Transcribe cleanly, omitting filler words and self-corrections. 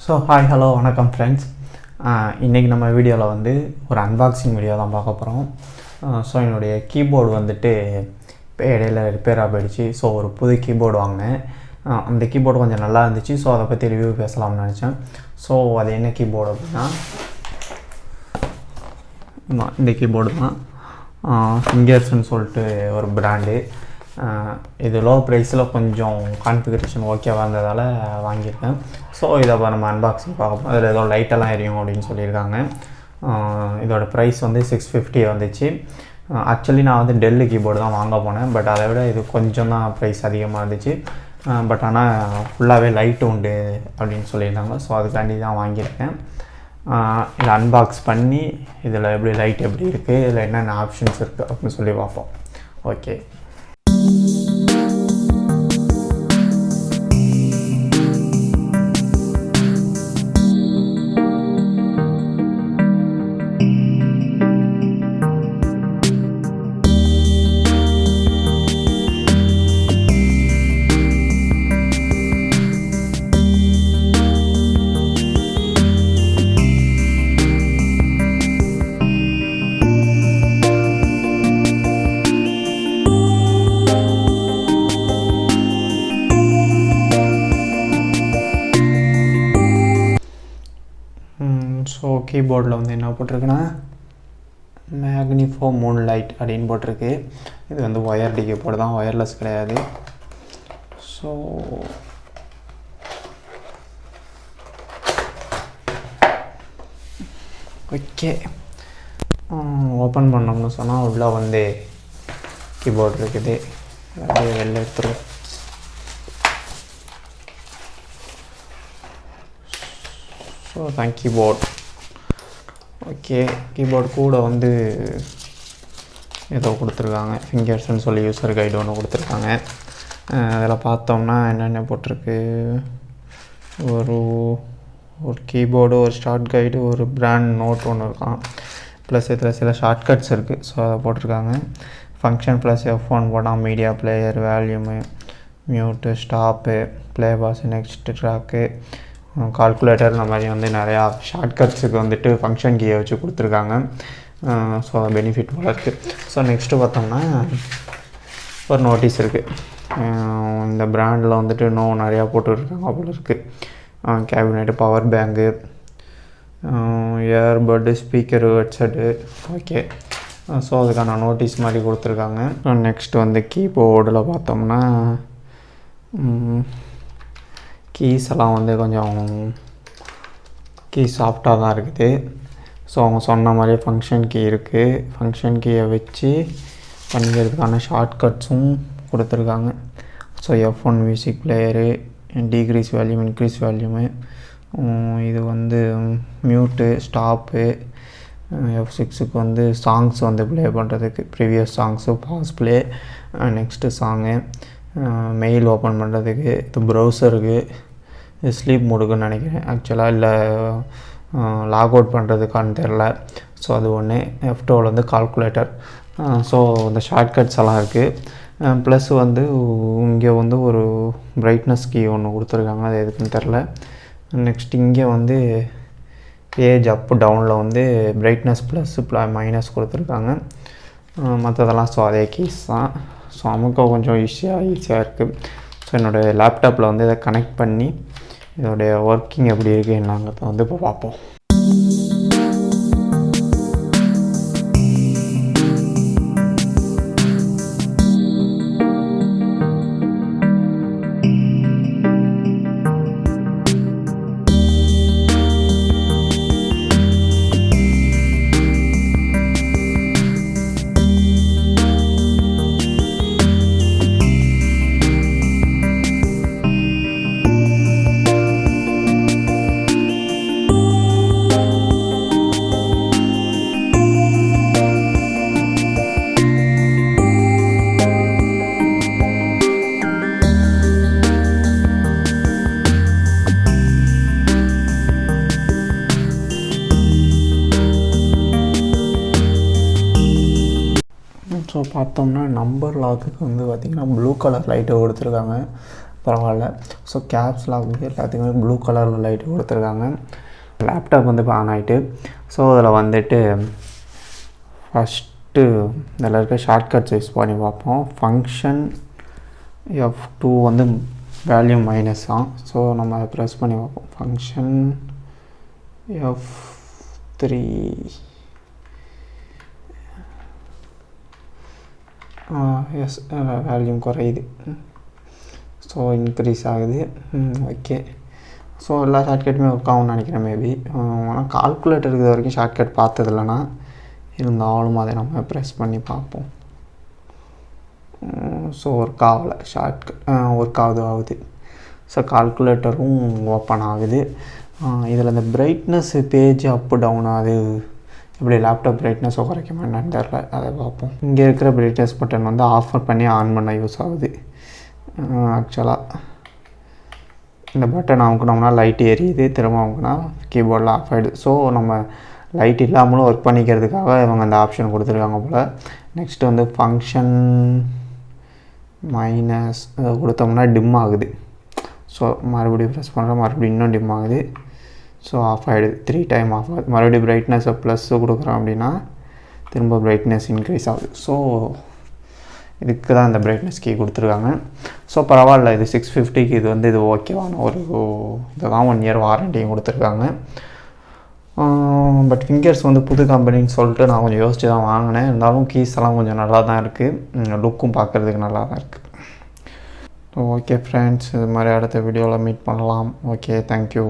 Hi hello வணக்கம் friends. இன்றைக்கி நம்ம வீடியோவில் வந்து ஒரு அன்பாக்சிங் வீடியோ தான் பார்க்க போகிறோம். என்னுடைய கீபோர்டு வந்துட்டு இப்போ இடையில ரிப்பேராக போயிடுச்சு. ஒரு புது கீபோர்டு வாங்கினேன். அந்த கீபோர்டு கொஞ்சம் நல்லா இருந்துச்சு. அதை பற்றி ரிவ்யூ பேசலாம்னு நினச்சேன். அது என்ன கீபோர்டு அப்படின்னா இந்த கீபோர்டு தான். ஃபிங்கர்ஸ்ன்னு சொல்லிட்டு ஒரு பிராண்டு. இது லோ ப்ரைஸில் கொஞ்சம் கான்ஃபிகரேஷன் ஓகேவாக இருந்ததால் வாங்கியிருக்கேன். இதை நம்ம அன்பாக்சிங் பார்ப்போம். அதில் ஏதோ லைட்டெல்லாம் எரியும் அப்படின்னு சொல்லியிருக்காங்க. இதோட ப்ரைஸ் வந்து $650 வந்துச்சு. ஆக்சுவலி நான் வந்து டெல்லு கீபோர்டு தான் வாங்க போனேன். பட் அதை விட இது கொஞ்சம் தான் ப்ரைஸ் அதிகமாக இருந்துச்சு. பட் ஆனால் ஃபுல்லாகவே லைட்டு உண்டு அப்படின்னு சொல்லியிருந்தாங்க. அதுக்காண்டி தான் வாங்கியிருக்கேன். இதை அன்பாக்ஸ் பண்ணி இதில் லைட் எப்படி இருக்குது, இதில் என்னென்ன ஆப்ஷன்ஸ் இருக்குது அப்படின்னு சொல்லி பார்ப்போம். ஓகே. கீபோர்டில் வந்து என்ன போட்டிருக்குன்னா மேக்னிஃபோ மூன்லைட் அப்படின்னு போட்டிருக்கு. இது வந்து ஒயர்டு கீபோர்டு தான், ஒயர்லெஸ் கிடையாது. ஓகே, ஓப்பன் பண்ணோம்னு சொன்னால் உள்ளே வந்து கீபோர்டு இருக்குது. அப்படியே வெளில எடுத்துருவோம். தான் கீபோர்ட். ஓகே, கீபோர்டு கூட வந்து ஏதோ கொடுத்துருக்காங்க, ஃபிங்கர்ஸ்ன்னு சொல்லி யூஸர் கைடு ஒன்று கொடுத்துருக்காங்க. அதில் பார்த்தோம்னா என்னென்ன போட்டிருக்கு, ஒரு கீபோர்டு, ஒரு ஸ்டார்ட் கைடு, ஒரு பிராண்ட் நோட் ஒன்று இருக்கான். ப்ளஸ் இதில் சில ஷார்ட்கட்ஸ் இருக்குது. அதை போட்டிருக்காங்க. ஃபங்க்ஷன் ப்ளஸ் F1 போனால் media player, volume, mute, stop, play pause, next track, calculator, இந்த மாதிரி வந்து நிறையா ஷார்ட்கட்ஸுக்கு வந்துட்டு ஃபங்க்ஷன் கீயை வச்சு கொடுத்துருக்காங்க. பெனிஃபிட் போல இருக்குது. நெக்ஸ்ட்டு பார்த்தோம்னா ஒரு நோட்டீஸ் இருக்குது. இந்த பிராண்டில் வந்துட்டு இன்னும் நிறையா போட்டுருக்காங்க போல இருக்குது. Cabinet, power bank, earbud, speaker, headset. Okay, அதுக்கான நோட்டீஸ் மாதிரி கொடுத்துருக்காங்க. நெக்ஸ்ட் வந்து கீபோர்டில் பார்த்தோம்னா கீஸ் எல்லாம் வந்து கொஞ்சம் சாஃப்டாக தான் இருக்குது. அவங்க சொன்ன மாதிரியே ஃபங்க்ஷன் கீ இருக்குது. ஃபங்க்ஷன் கீயை வச்சு பண்ணிக்கிறதுக்கான ஷார்ட்கட்ஸும் கொடுத்துருக்காங்க. F1 music player, decrease volume, increase volume, இது வந்து மியூட்டு, ஸ்டாப்பு, F6க்கு வந்து சாங்ஸ் வந்து ப்ளே பண்ணுறதுக்கு, previous songs pause play, next song, mail open பண்ணுறதுக்கு, இது ப்ரௌசருக்கு, ஸ்லீப் மோடுக்குன்னு நினைக்கிறேன் ஆக்சுவலாக, இல்லை லாக் அவுட் பண்ணுறதுக்கான்னு தெரில. அது ஒன்று. F2 வந்து கால்குலேட்டர். இந்த ஷார்ட்கட்ஸ் எல்லாம் இருக்குது. ப்ளஸ் வந்து இங்கே வந்து ஒரு பிரைட்னஸ் கீ ஒன்று கொடுத்துருக்காங்க, அது எதுக்குன்னு தெரில. நெக்ஸ்ட் இங்கே வந்து பேஜ் அப்பு டவுனில் வந்து பிரைட்னஸ் ப்ளஸ் மைனஸ் கொடுத்துருக்காங்க. மற்றதெல்லாம் அதே கீஸ் தான். நமக்கு கொஞ்சம் ஈஸியாக இருக்குது. என்னோடய லேப்டாப்பில் வந்து இதை கனெக்ட் பண்ணி இதோடைய ஒர்க்கிங் எப்படி இருக்குது என்னங்கிறத வந்து இப்போ பார்ப்போம். பார்த்தோம்னா நம்பர் லாக்குக்கு வந்து பார்த்திங்கன்னா ப்ளூ கலர் லைட்டை கொடுத்துருக்காங்க. பரவாயில்ல. ஸோ கேப்ஸில் வந்து எல்லாத்துக்குமே ப்ளூ கலரில் லைட்டு கொடுத்துருக்காங்க. லேப்டாப் வந்து இப்போ ஆன் ஆகிட்டு. ஸோ அதில் வந்துட்டு ஃபஸ்ட்டு இதில் இருக்க ஷார்ட்கட்ஸ் யூஸ் பண்ணி பார்ப்போம். ஃபங்க்ஷன் F2 வந்து வேல்யூ மைனஸ் தான். ஸோ நம்ம அதை ப்ரெஸ் பண்ணி பார்ப்போம். ஃபங்க்ஷன் F3 எஸ் வேல்யூ குறையுது. ஸோ இன்க்ரீஸ் ஆகுது. ஓகே. ஸோ எல்லா ஷார்ட்கட்டுமே ஒர்க் ஆகும்னு நினைக்கிறேன் மேபி. ஆனால் கால்குலேட்டர் இருக்கிற வரைக்கும் ஷார்ட்கட் பார்த்ததில்லனா, இருந்தாலும் அதை நம்ம ப்ரெஸ் பண்ணி பார்ப்போம். ஸோ ஒர்க் ஆகலை. ஒர்க் ஆகுது. ஸோ கால்குலேட்டரும் ஓப்பன் ஆகுது. இதில் இந்த பிரைட்னஸ் பேஜ் அப்பு டவுன் ஆகுது. இப்படி லேப்டாப் பிரைட்னஸோ குறைக்குமா என்னன்னு தெரில, அதை பார்ப்போம். இங்கே இருக்கிற பிரைட்னஸ் பட்டன் வந்து ஆஃபர் பண்ணி ஆன் பண்ண யூஸ் ஆகுது. ஆக்சுவலாக இந்த பட்டன் அமுக்கினோம்னா லைட் எரியுது, திரும்ப அமுக்கினா கீபோர்டில் ஆஃப் ஆகிடுது. ஸோ நம்ம லைட் இல்லாமலும் ஒர்க் பண்ணிக்கிறதுக்காக இவங்க அந்த ஆப்ஷன் கொடுத்துருக்காங்க போல். நெக்ஸ்ட்டு வந்து ஃபங்க்ஷன் மைனஸ் அதை கொடுத்தோம்னா டிம் ஆகுது. ஸோ மறுபடியும் ப்ரெஸ் பண்ணுறோம், மறுபடியும் இன்னும் டிம் ஆகுது. ஸோ ஆஃப் ஆகிடுது. 3 டைம் ஆஃப் ஆகுது. மறுபடியும் பிரைட்னஸை ப்ளஸ்ஸு கொடுக்குறோம் அப்படின்னா திரும்ப பிரைட்னஸ் இன்க்ரீஸ் ஆகுது. ஸோ இதுக்கு தான் இந்த பிரைட்னஸ் கீ கொடுத்துருக்காங்க. ஸோ பரவாயில்ல, இது 650க்கு இது வந்து இது ஓகேவான ஒரு இதுதான். 1 இயர் வாரண்டியும் கொடுத்துருக்காங்க. பட் ஃபிங்கர்ஸ் வந்து புது கம்பெனின்னு சொல்லிட்டு நான் கொஞ்சம் யோசித்து தான் வாங்கினேன். இருந்தாலும் கீஸ் எல்லாம் கொஞ்சம் நல்லா தான் இருக்குது. லுக்கும் பார்க்குறதுக்கு நல்லா தான் இருக்குது. ஓகே ஃப்ரெண்ட்ஸ், இது மாதிரி அடுத்த வீடியோவில் மீட் பண்ணலாம். Okay, thank you.